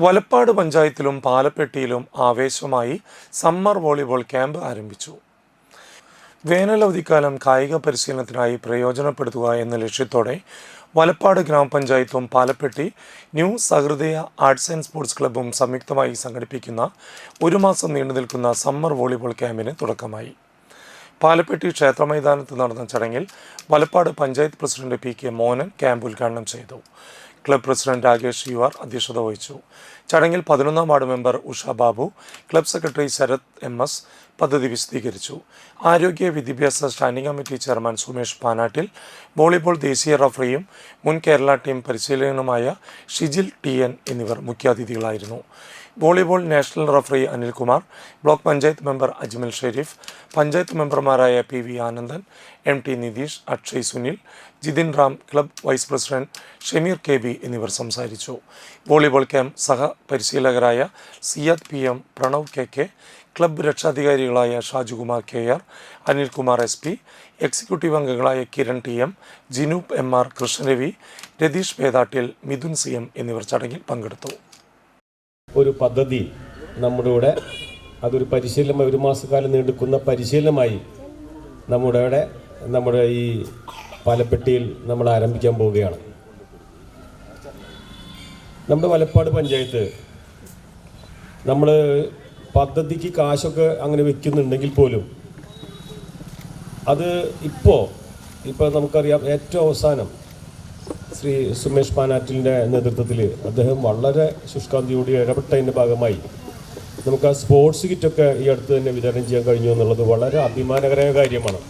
വലപ്പാട് പഞ്ചായത്തിലും പാലപ്പെട്ടിയിലും ആവേശമായി സമ്മർ വോളിബോൾ ക്യാമ്പ് ആരംഭിച്ചു. വേനലവധിക്കാലം കായിക പരിശീലനത്തിനായി പ്രയോജനപ്പെടുത്തുക എന്ന ലക്ഷ്യത്തോടെ വലപ്പാട് ഗ്രാമപഞ്ചായത്തും Palappetti new Sahrudaya arts and sports ക്ലബ്ബും സംയുക്തമായി സംഘടിപ്പിക്കുന്ന ഒരു മാസം നീണ്ടുനിൽക്കുന്ന സമ്മർ വോളിബോൾ ക്യാമ്പിന് തുടക്കമായി. പാലപ്പെട്ടി ക്ഷേത്രമൈതാനത്ത് നടന്ന ചടങ്ങിൽ Valappad panchayat president P K Mohanan camp ഉദ്ഘാടനം ചെയ്തു. ക്ലബ് പ്രസിഡന്റ് രാകേഷ് യുആർ അധ്യക്ഷത വഹിച്ചു. ചടങ്ങിൽ 11ാം ward member Usha Babu, club secretary Sarath M S. പദ്ധതി വിശദീകരിച്ചു. ആരോഗ്യ വിദ്യാഭ്യാസ standing committee chairman Sumesh Panattil, volleyball ദേശീയ റഫറിയും മുൻ കേരള ടീം പരിശീലകനുമായ ഷിജിൽ ടി.എൻ. എന്നിവർ മുഖ്യാതിഥികളായിരുന്നു. Volleyball national referee Anilkumar, block panchayat member Ajmal Sharif, panchayat മെമ്പർമാരായ P V Anandan, M T Nitheesh, Akshay Sunil, Jithin Ram, club vice president Shameer K B എന്നിവർ സംസാരിച്ചു. വോളിബോൾ ക്യാമ്പ് സഹ പരിശീലകരായ Siyad P M, Pranav K K, club രക്ഷാധികാരികളായ Shajukumar K R, Anilkumar S P, executive അംഗങ്ങളായ Kiran T M, Jinoop M R, Krishnaravi, Ratheesh Pethattil, Midhun C M എന്നിവർ ചടങ്ങിൽ പങ്കെടുത്തു. ഒരു പദ്ധതി അതൊരു പരിശീലനമായി, ഒരു മാസക്കാലം നീണ്ടുക്കുന്ന പരിശീലനമായി നമ്മുടെ ഈ പാലപ്പെട്ടിയിൽ നമ്മൾ ആരംഭിക്കാൻ പോവുകയാണ്. നമ്മുടെ വലപ്പാട് പഞ്ചായത്ത് നമ്മൾ പദ്ധതിക്ക് കാശൊക്കെ അങ്ങനെ വെക്കുന്നുണ്ടെങ്കിൽ പോലും അത് ഇപ്പോൾ നമുക്കറിയാം, ഏറ്റവും അവസാനം ശ്രീ സുമേഷ് പാനാറ്റിലിൻ്റെ നേതൃത്വത്തിൽ അദ്ദേഹം വളരെ ശുഷ്കാന്തിയോടെ ഇടപെട്ടതിൻ്റെ ഭാഗമായി നമുക്ക് ആ സ്പോർട്സ് കിറ്റൊക്കെ ഈ അടുത്ത് തന്നെ വിതരണം ചെയ്യാൻ കഴിഞ്ഞു എന്നുള്ളത് വളരെ അഭിമാനകരമായ കാര്യമാണ്.